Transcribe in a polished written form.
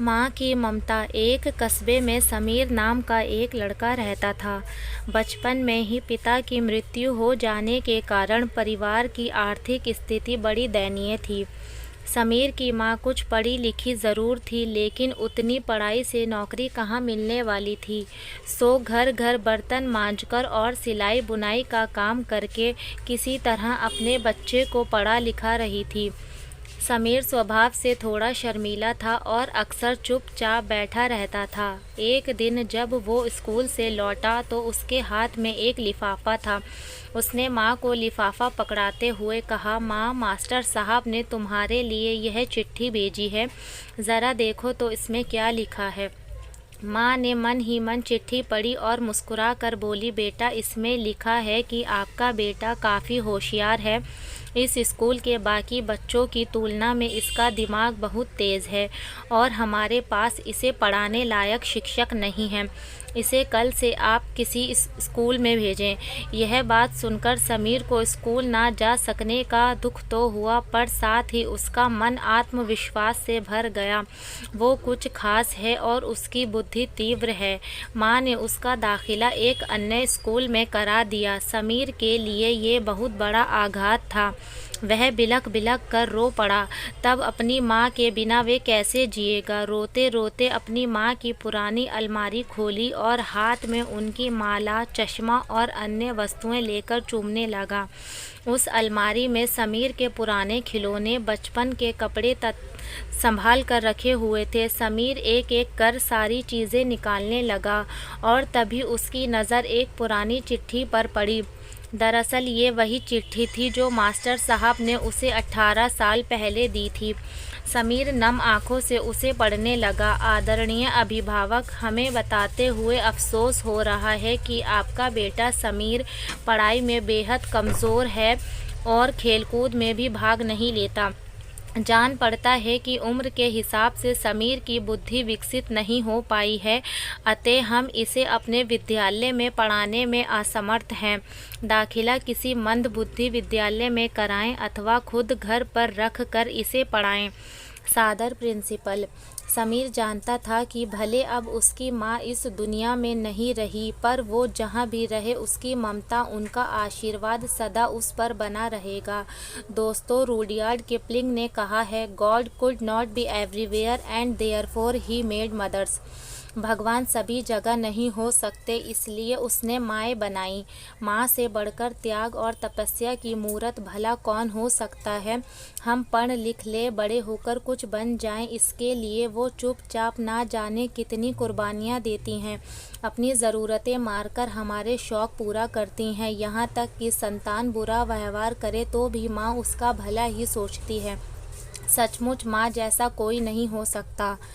माँ की ममता। एक कस्बे में समीर नाम का एक लड़का रहता था। बचपन में ही पिता की मृत्यु हो जाने के कारण परिवार की आर्थिक स्थिति बड़ी दयनीय थी। समीर की माँ कुछ पढ़ी लिखी ज़रूर थी, लेकिन उतनी पढ़ाई से नौकरी कहाँ मिलने वाली थी। सो घर घर बर्तन मांजकर और सिलाई बुनाई का काम करके किसी तरह अपने बच्चे को पढ़ा लिखा रही थी। समीर स्वभाव से थोड़ा शर्मीला था और अक्सर चुपचाप बैठा रहता था। एक दिन जब वो स्कूल से लौटा तो उसके हाथ में एक लिफाफा था। उसने माँ को लिफाफा पकड़ाते हुए कहा, माँ, मास्टर साहब ने तुम्हारे लिए यह चिट्ठी भेजी है, ज़रा देखो तो इसमें क्या लिखा है। माँ ने मन ही मन चिट्ठी पढ़ी और मुस्कुरा कर बोली, बेटा, इसमें लिखा है कि आपका बेटा काफ़ी होशियार है। इस स्कूल के बाकी बच्चों की तुलना में इसका दिमाग बहुत तेज़ है और हमारे पास इसे पढ़ाने लायक शिक्षक नहीं हैं। इसे कल से आप किसी स्कूल में भेजें। यह बात सुनकर समीर को स्कूल ना जा सकने का दुख तो हुआ, पर साथ ही उसका मन आत्मविश्वास से भर गया। वो कुछ खास है और उसकी बुद्धि तीव्र है। माँ ने उसका दाखिला एक अन्य स्कूल में करा दिया। समीर के लिए ये बहुत बड़ा आघात था। वह बिलख बिलख कर रो पड़ा। तब अपनी माँ के बिना वे कैसे जिएगा। रोते रोते अपनी माँ की पुरानी अलमारी खोली और हाथ में उनकी माला, चश्मा और अन्य वस्तुएं लेकर चूमने लगा। उस अलमारी में समीर के पुराने खिलौने, बचपन के कपड़े संभाल कर रखे हुए थे। समीर एक एक कर सारी चीज़ें निकालने लगा और तभी उसकी नज़र एक पुरानी चिट्ठी पर पड़ी। दरअसल ये वही चिट्ठी थी जो मास्टर साहब ने उसे 18 साल पहले दी थी। समीर नम आंखों से उसे पढ़ने लगा। आदरणीय अभिभावक, हमें बताते हुए अफसोस हो रहा है कि आपका बेटा समीर पढ़ाई में बेहद कमज़ोर है और खेलकूद में भी भाग नहीं लेता। जान पड़ता है कि उम्र के हिसाब से समीर की बुद्धि विकसित नहीं हो पाई है, अतः हम इसे अपने विद्यालय में पढ़ाने में असमर्थ हैं। दाखिला किसी मंद बुद्धि विद्यालय में कराएं अथवा खुद घर पर रख कर इसे पढ़ाएं। सादर प्रिंसिपल। समीर जानता था कि भले अब उसकी माँ इस दुनिया में नहीं रही, पर वो जहाँ भी रहे उसकी ममता, उनका आशीर्वाद सदा उस पर बना रहेगा। दोस्तों, रुडयार्ड किपलिंग ने कहा है, God could not be everywhere and therefore he made mothers. भगवान सभी जगह नहीं हो सकते, इसलिए उसने माएँ बनाई। माँ से बढ़कर त्याग और तपस्या की मूरत भला कौन हो सकता है। हम पढ़ लिख ले, बड़े होकर कुछ बन जाएं, इसके लिए वो चुपचाप ना जाने कितनी कुर्बानियाँ देती हैं। अपनी ज़रूरतें मारकर हमारे शौक़ पूरा करती हैं। यहाँ तक कि संतान बुरा व्यवहार करे तो भी माँ उसका भला ही सोचती है। सचमुच माँ जैसा कोई नहीं हो सकता।